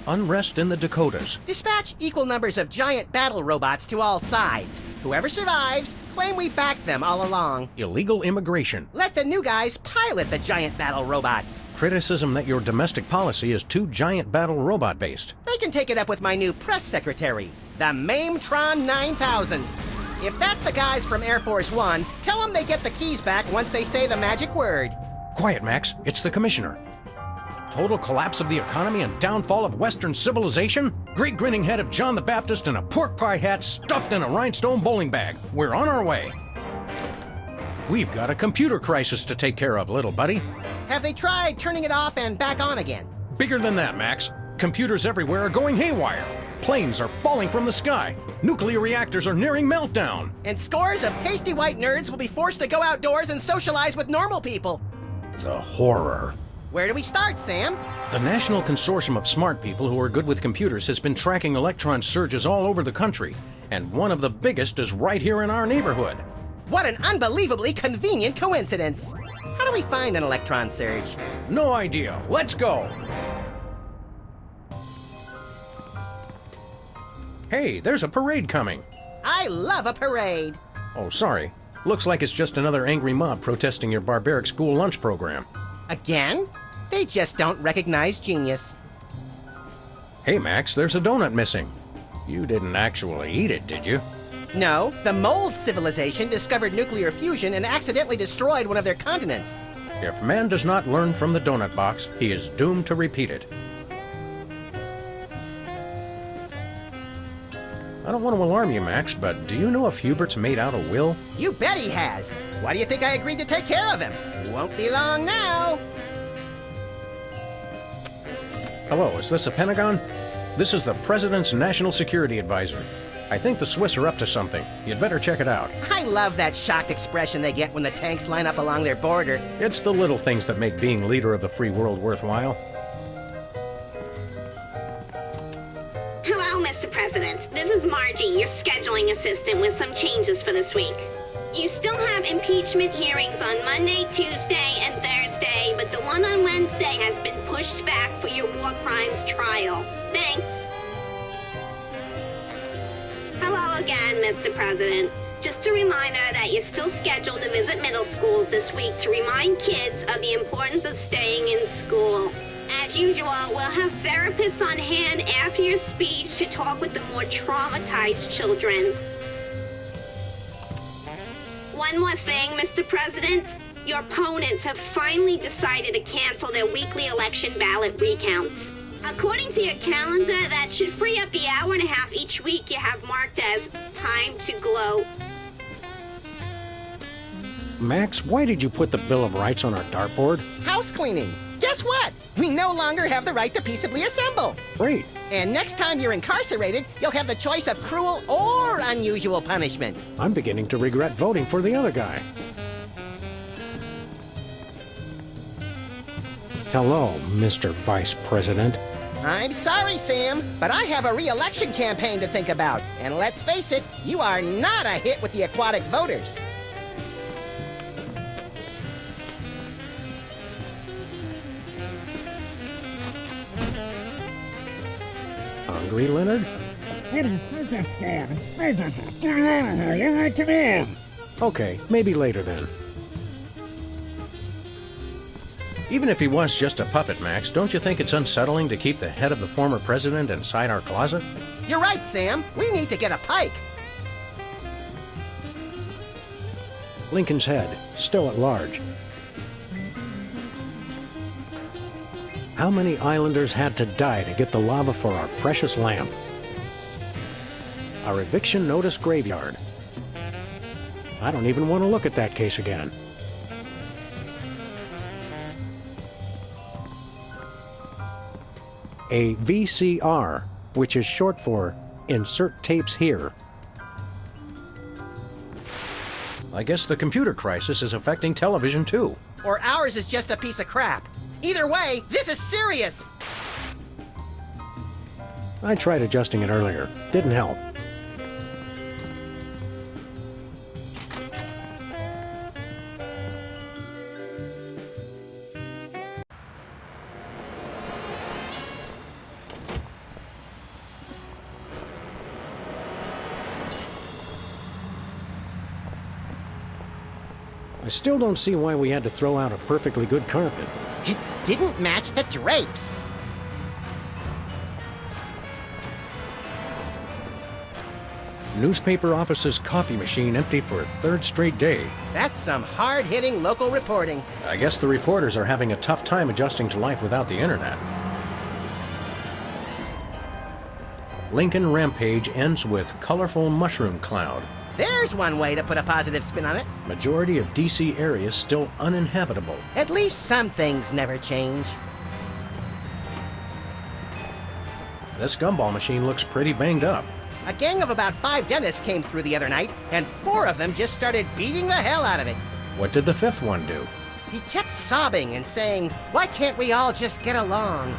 Unrest in the Dakotas. Dispatch equal numbers of giant battle robots to all sides. Whoever survives, claim we backed them all along. Illegal immigration. Let the new guys pilot the giant battle robots. Criticism that your domestic policy is too giant battle robot based. They can take it up with my new press secretary, the Mametron 9000. If that's the guys from Air Force One, tell them they get the keys back once they say the magic word. Quiet, Max. It's the commissioner. Total collapse of the economy and downfall of Western civilization? Great grinning head of John the Baptist in a pork pie hat stuffed in a rhinestone bowling bag. We're on our way. We've got a computer crisis to take care of, little buddy. Have they tried turning it off and back on again? Bigger than that, Max. Computers everywhere are going haywire. Planes are falling from the sky. Nuclear reactors are nearing meltdown. And scores of pasty white nerds will be forced to go outdoors and socialize with normal people. The horror. Where do we start, Sam? The National Consortium of Smart People who are good with computers has been tracking electron surges all over the country, and one of the biggest is right here in our neighborhood. What an unbelievably convenient coincidence. How do we find an electron surge? No idea. Let's go. Hey, there's a parade coming. I love a parade. Oh, sorry. Looks like it's just another angry mob protesting your barbaric school lunch program. Again? They just don't recognize genius. Hey, Max, there's a donut missing. You didn't actually eat it, did you? No, the mold civilization discovered nuclear fusion and accidentally destroyed one of their continents. If man does not learn from the donut box, he is doomed to repeat it. I don't want to alarm you, Max, but do you know if Hubert's made out a will? You bet he has. Why do you think I agreed to take care of him? Won't be long now. Hello, is this the Pentagon? This is the President's National Security Advisor. I think the Swiss are up to something. You'd better check it out. I love that shocked expression they get when the tanks line up along their border. It's the little things that make being leader of the free world worthwhile. Hello, Mr. President. This is Margie, your scheduling assistant, with some changes for this week. You still have impeachment hearings on Monday, Tuesday, and Thursday, but the one on Wednesday has been pushed back for your war crimes trial. Thanks. Hello again, Mr. President. Just a reminder that you're still scheduled to visit middle schools this week to remind kids of the importance of staying in school. As usual, we'll have therapists on hand after your speech to talk with the more traumatized children. One more thing, Mr. President. Your opponents have finally decided to cancel their weekly election ballot recounts. According to your calendar, that should free up the hour and a half each week you have marked as time to gloat. Max, why did you put the Bill of Rights on our dartboard? House cleaning. Guess what? We no longer have the right to peaceably assemble. Great. And next time you're incarcerated, you'll have the choice of cruel or unusual punishment. I'm beginning to regret voting for the other guy. Hello, Mr. Vice President. I'm sorry, Sam, but I have a re-election campaign to think about. And let's face it, you are not a hit with the aquatic voters. Hungry, Leonard? Okay, maybe later then. Even if he was just a puppet, Max, don't you think it's unsettling to keep the head of the former president inside our closet? You're right, Sam. We need to get a pike. Lincoln's head, still at large. How many islanders had to die to get the lava for our precious lamp? Our eviction notice graveyard. I don't even want to look at that case again. A VCR, which is short for Insert Tapes Here. I guess the computer crisis is affecting television too. Or ours is just a piece of crap. Either way, this is serious. I tried adjusting it earlier. Didn't help. I still don't see why we had to throw out a perfectly good carpet. It didn't match the drapes. Newspaper office's coffee machine empty for a third straight day. That's some hard-hitting local reporting. I guess the reporters are having a tough time adjusting to life without the internet. Lincoln Rampage ends with colorful mushroom cloud. There's one way to put a positive spin on it. Majority of DC areas still uninhabitable. At least some things never change. This gumball machine looks pretty banged up. A gang of about 5 dentists came through the other night, and 4 of them just started beating the hell out of it. What did the 5th one do? He kept sobbing and saying, "Why can't we all just get along?"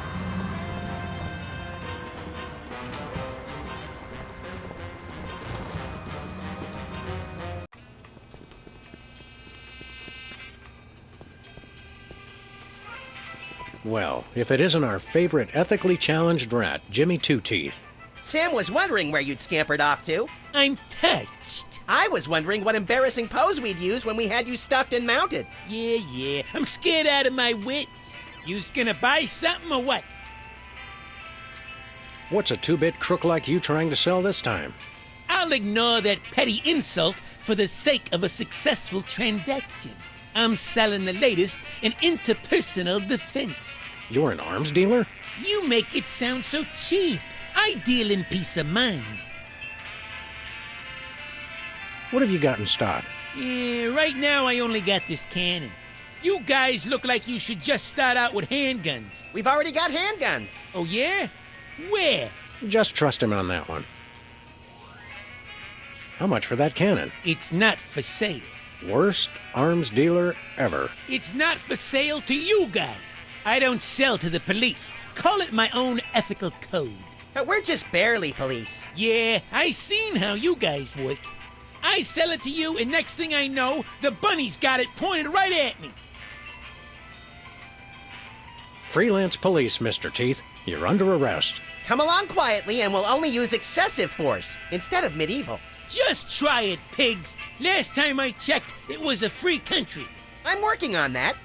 Well, if it isn't our favorite ethically challenged rat, Jimmy Two Teeth. Sam was wondering where you'd scampered off to. I'm touched. I was wondering what embarrassing pose we'd use when we had you stuffed and mounted. Yeah, I'm scared out of my wits. You's gonna buy something or what? What's a two-bit crook like you trying to sell this time? I'll ignore that petty insult for the sake of a successful transaction. I'm selling the latest in interpersonal defense. You're an arms dealer? You make it sound so cheap. I deal in peace of mind. What have you got in stock? Yeah, right now I only got this cannon. You guys look like you should just start out with handguns. We've already got handguns. Oh yeah? Where? Just trust him on that one. How much for that cannon? It's not for sale. Worst arms dealer ever. It's not for sale to you guys. I don't sell to the police. Call it my own ethical code. But we're just barely police. Yeah, I seen how you guys work. I sell it to you, and next thing I know, the bunny's got it pointed right at me. Freelance police, Mr. Teeth. You're under arrest. Come along quietly and we'll only use excessive force instead of medieval. Just try it, pigs. Last time I checked, it was a free country. I'm working on that.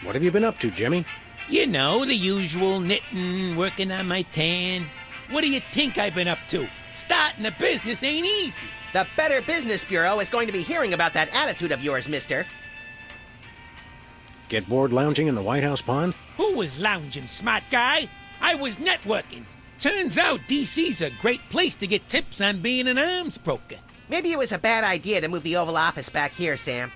What have you been up to, Jimmy? You know, the usual knitting, working on my tan. What do you think I've been up to? Starting a business ain't easy. The Better Business Bureau is going to be hearing about that attitude of yours, mister. Get bored lounging in the White House pond? Who was lounging, smart guy? I was networking. Turns out DC's a great place to get tips on being an arms broker. Maybe it was a bad idea to move the Oval Office back here, Sam.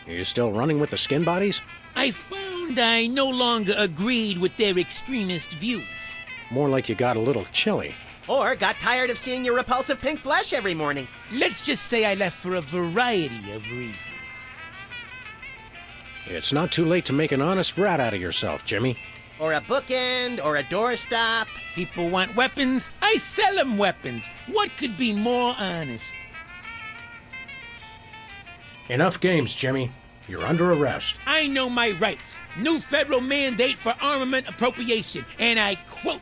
You still running with the skin bodies? I found I no longer agreed with their extremist views. More like you got a little chilly. Or got tired of seeing your repulsive pink flesh every morning. Let's just say I left for a variety of reasons. It's not too late to make an honest rat out of yourself, Jimmy. Or a bookend, or a doorstop. People want weapons, I sell them weapons. What could be more honest? Enough games, Jimmy. You're under arrest. I know my rights. New federal mandate for armament appropriation, and I quote,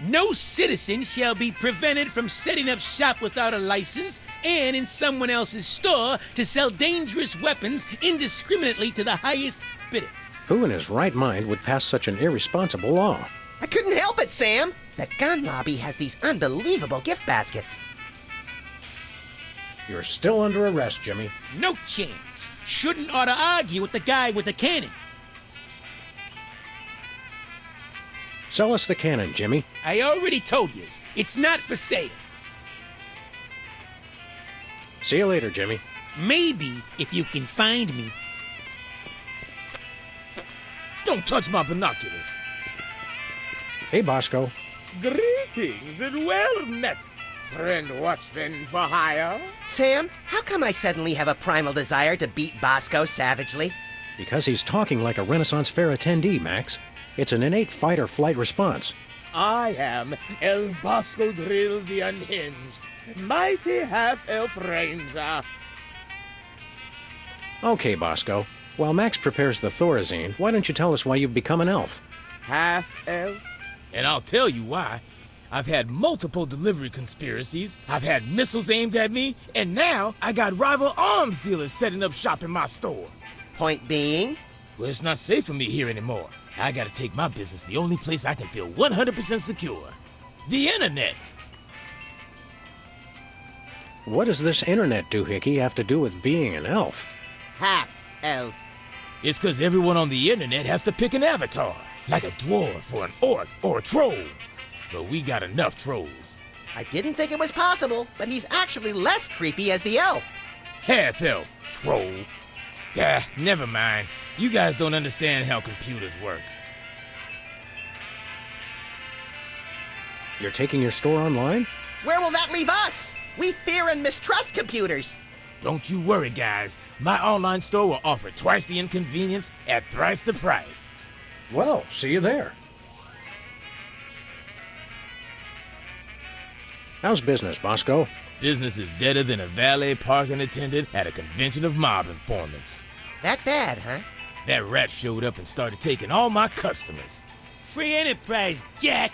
"No citizen shall be prevented from setting up shop without a license and in someone else's store to sell dangerous weapons indiscriminately to the highest bidder." Who in his right mind would pass such an irresponsible law? I couldn't help it, Sam. The gun lobby has these unbelievable gift baskets. You're still under arrest, Jimmy. No chance. Shouldn't ought to argue with the guy with the cannon. Sell us the cannon, Jimmy. I already told you, it's not for sale. See you later, Jimmy. Maybe if you can find me. Don't touch my binoculars. Hey, Bosco. Greetings and well met, friend watchman for hire. Sam, how come I suddenly have a primal desire to beat Bosco savagely? Because he's talking like a Renaissance Fair attendee, Max. It's an innate fight-or-flight response. I am El Bosco Drill the Unhinged, mighty half-elf ranger. Okay, Bosco. While Max prepares the Thorazine, why don't you tell us why you've become an elf? Half-elf? And I'll tell you why. I've had multiple delivery conspiracies, I've had missiles aimed at me, and now I got rival arms dealers setting up shop in my store. Point being? Well, it's not safe for me here anymore. I gotta take my business the only place I can feel 100% secure. The internet. What does this internet doohickey have to do with being an elf? Half elf. It's cause everyone on the internet has to pick an avatar, like a dwarf or an orc or a troll. But we got enough trolls. I didn't think it was possible, but he's actually less creepy as the elf. Half-elf, troll. Never mind. You guys don't understand how computers work. You're taking your store online? Where will that leave us? We fear and mistrust computers. Don't you worry, guys. My online store will offer twice the inconvenience at thrice the price. Well, see you there. How's business, Bosco? Business is deader than a valet parking attendant at a convention of mob informants. That bad, huh? That rat showed up and started taking all my customers. Free enterprise, Jack.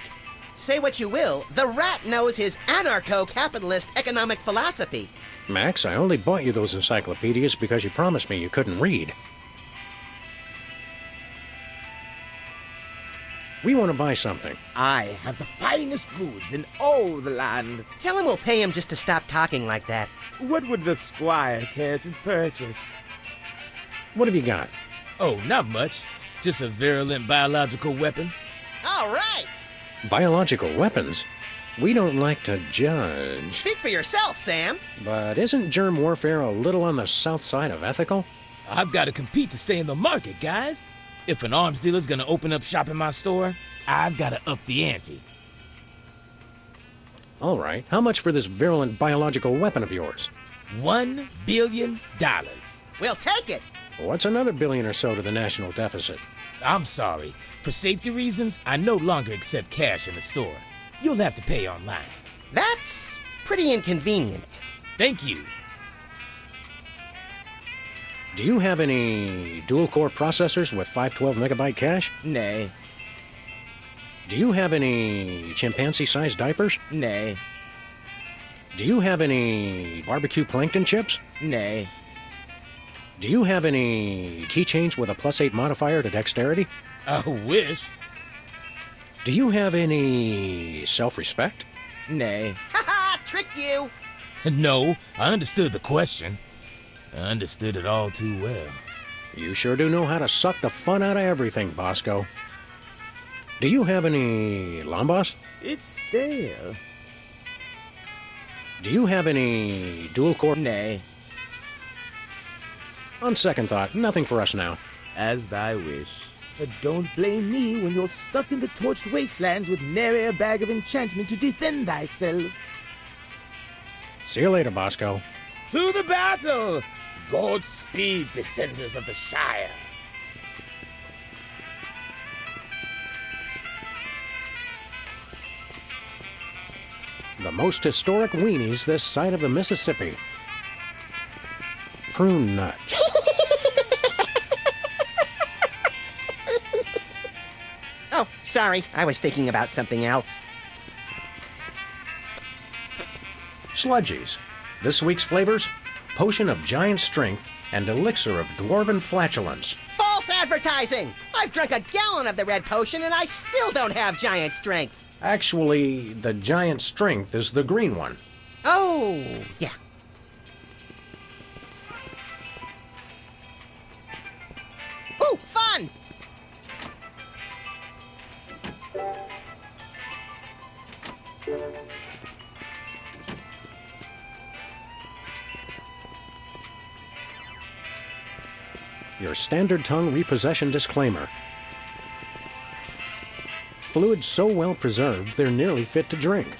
Say what you will, the rat knows his anarcho-capitalist economic philosophy. Max, I only bought you those encyclopedias because you promised me you couldn't read. We want to buy something. I have the finest goods in all the land. Tell him we'll pay him just to stop talking like that. What would the squire care to purchase? What have you got? Oh, not much. Just a virulent biological weapon. All right! Biological weapons? We don't like to judge. Speak for yourself, Sam. But isn't germ warfare a little on the south side of ethical? I've got to compete to stay in the market, guys. If an arms dealer's gonna open up shop in my store, I've got to up the ante. All right, how much for this virulent biological weapon of yours? $1 billion. We'll take it. What's another billion or so to the national deficit? I'm sorry. For safety reasons, I no longer accept cash in the store. You'll have to pay online. That's pretty inconvenient. Thank you. Do you have any dual-core processors with 512 megabyte cache? Nay. Do you have any chimpanzee-sized diapers? Nay. Do you have any barbecue plankton chips? Nay. Do you have any keychains with a +8 modifier to dexterity? I wish. Do you have any self-respect? Nay. Haha, tricked you. No, I understood the question. I understood it all too well. You sure do know how to suck the fun out of everything, Bosco. Do you have any Lambas? It's stale. Do you have any dual-core? Nay. On second thought, nothing for us now. As thy wish. But don't blame me when you're stuck in the torched wastelands with nary a bag of enchantment to defend thyself. See you later, Bosco. To the battle! Godspeed, defenders of the Shire. The most historic weenies this side of the Mississippi. Prune nuts. Oh, sorry. I was thinking about something else. Sludgies. This week's flavors: Potion of Giant Strength and Elixir of Dwarven Flatulence. False advertising! I've drunk a gallon of the red potion and I still don't have giant strength. Actually, the Giant Strength is the green one. Oh, yeah. Ooh, fun! Your standard tongue repossession disclaimer. Fluids so well preserved they're nearly fit to drink.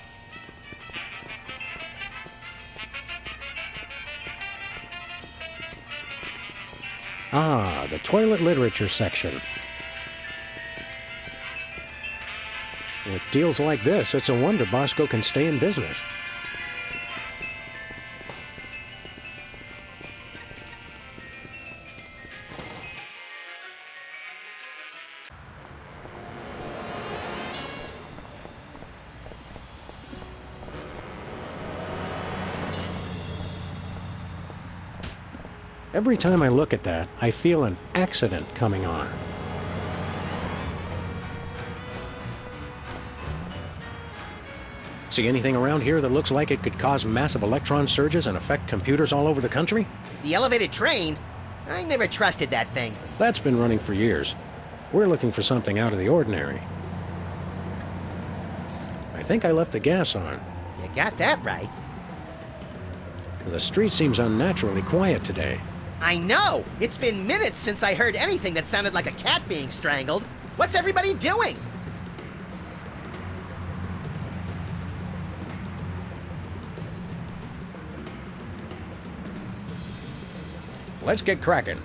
Ah, the toilet literature section. With deals like this, it's a wonder Bosco can stay in business. Every time I look at that, I feel an accident coming on. See anything around here that looks like it could cause massive electron surges and affect computers all over the country? The elevated train? I never trusted that thing. That's been running for years. We're looking for something out of the ordinary. I think I left the gas on. You got that right. The street seems unnaturally quiet today. I know! It's been minutes since I heard anything that sounded like a cat being strangled. What's everybody doing? Let's get cracking.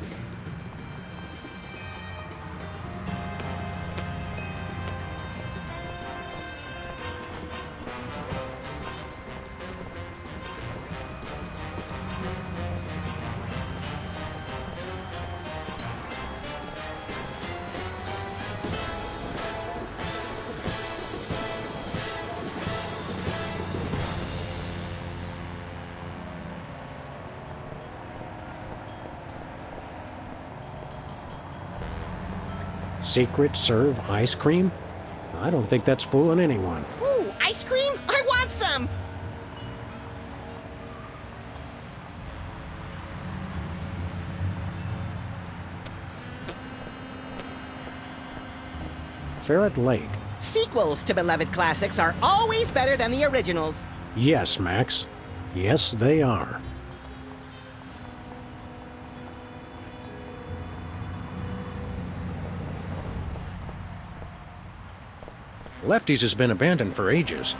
Secret serve ice cream? I don't think that's fooling anyone. Ooh, ice cream? I want some! Ferret Lake. Sequels to beloved classics are always better than the originals. Yes, Max. Yes, they are. Lefty's has been abandoned for ages.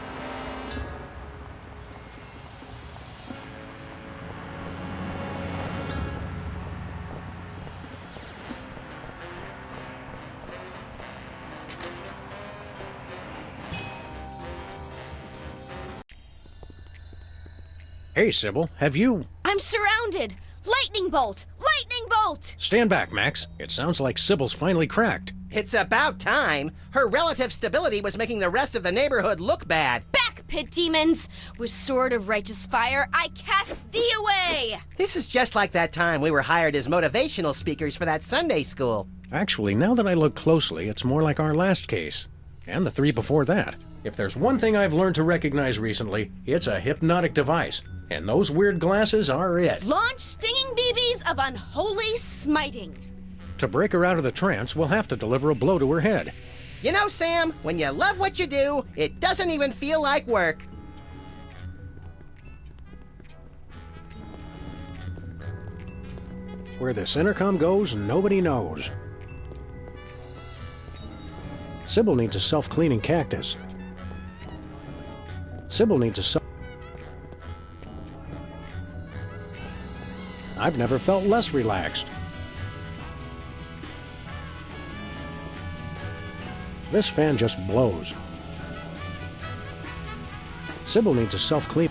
Hey, Sybil, have you... I'm surrounded! Lightning bolt! Lightning bolt! Stand back, Max. It sounds like Sybil's finally cracked. It's about time. Her relative stability was making the rest of the neighborhood look bad. Back, pit demons! With sword of righteous fire, I cast thee away! This is just like that time we were hired as motivational speakers for that Sunday school. Actually, now that I look closely, it's more like our last case. And the 3 before that. If there's one thing I've learned to recognize recently, it's a hypnotic device. And those weird glasses are it. Launch stinging BBs of unholy smiting. To break her out of the trance, we'll have to deliver a blow to her head. You know, Sam, when you love what you do, it doesn't even feel like work. Where this intercom goes, nobody knows. Sybil needs a self-cleaning cactus. Sybil needs a self... I've never felt less relaxed. This fan just blows. Sybil needs a self-clean.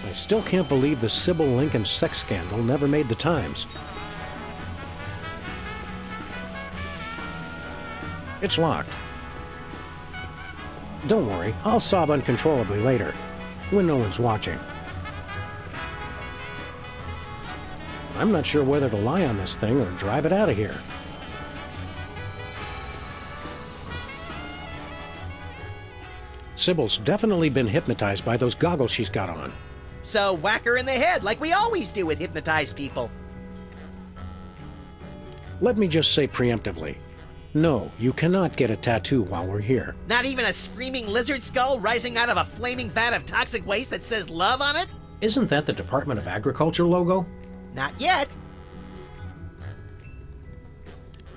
I still can't believe the Sybil Lincoln sex scandal never made the Times. It's locked. Don't worry, I'll sob uncontrollably later, when no one's watching. I'm not sure whether to lie on this thing or drive it out of here. Sybil's definitely been hypnotized by those goggles she's got on. So whack her in the head like we always do with hypnotized people. Let me just say preemptively, no, you cannot get a tattoo while we're here. Not even a screaming lizard skull rising out of a flaming vat of toxic waste that says love on it? Isn't that the Department of Agriculture logo? Not yet.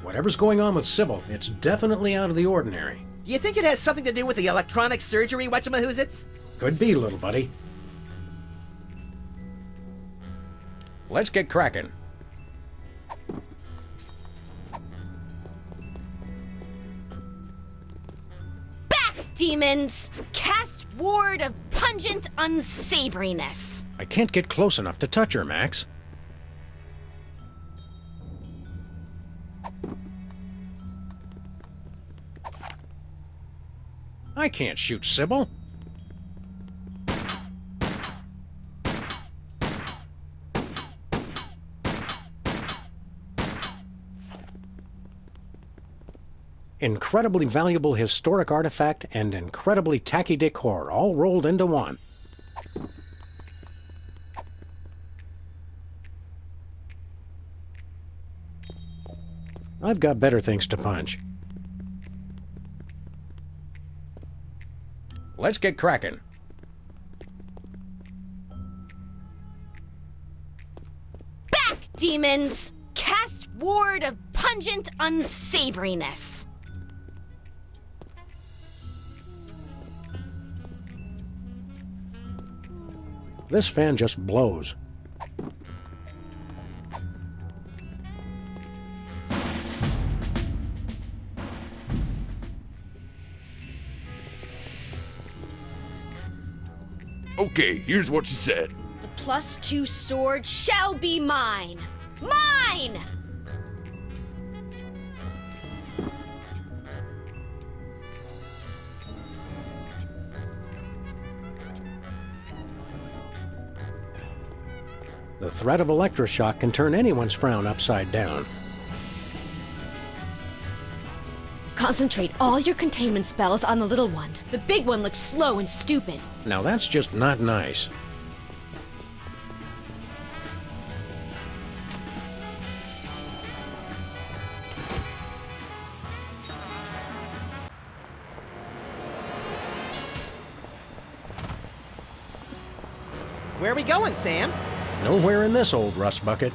Whatever's going on with Sybil, it's definitely out of the ordinary. Do you think it has something to do with the electronic surgery, whatchamahoozits? Could be, little buddy. Let's get cracking. Back, demons! Cast ward of pungent unsavoriness. I can't get close enough to touch her, Max. I can't shoot Sybil. incredibly valuable historic artifact, and incredibly tacky decor all rolled into one. I've got better things to punch. Let's get cracking. Back, demons! Cast ward of pungent unsavoriness. This fan just blows. Okay, here's what she said. The +2 sword shall be mine. Mine! The threat of electroshock can turn anyone's frown upside down. Concentrate all your containment spells on the little one. The big one looks slow and stupid. Now that's just not nice. Where are we going, Sam? Nowhere in this old rust bucket.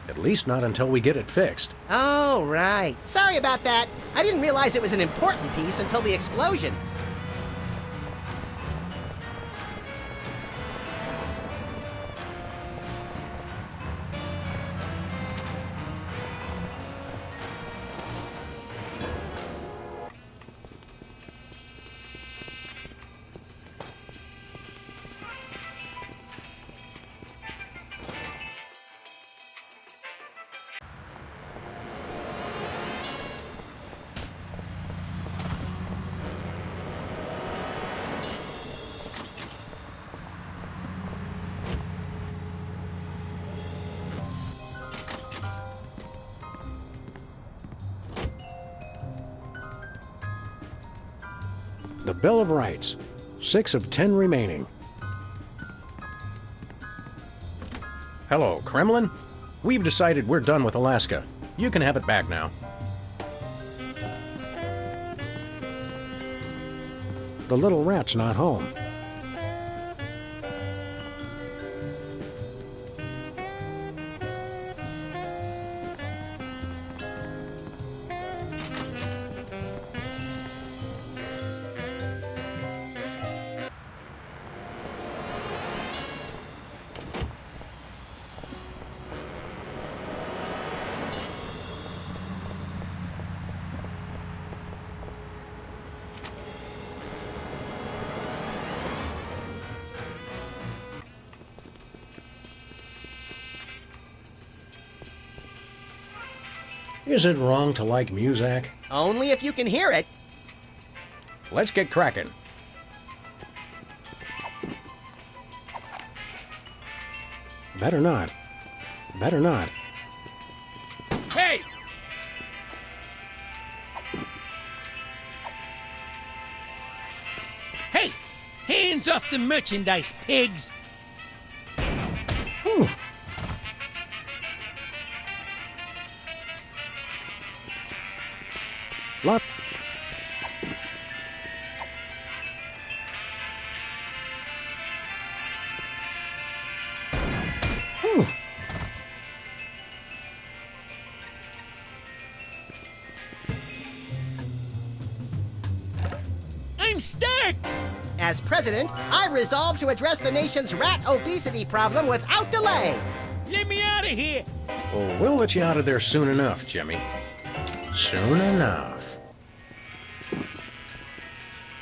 At least not until we get it fixed. Oh, right. Sorry about that. I didn't realize it was an important piece until the explosion. The Bill of Rights. 6 of 10 remaining. Hello, Kremlin. We've decided we're done with Alaska. You can have it back now. The little rat's not home. Is it wrong to like Muzak? Only if you can hear it. Let's get cracking. Better not. Better not. Hey! Hey! Hands off the merchandise, pigs! Whew. Lot. Whew. I'm stuck! As president, I resolve to address the nation's rat obesity problem without delay. Let me out of here! Well, we'll let you out of there soon enough, Jimmy. Soon enough.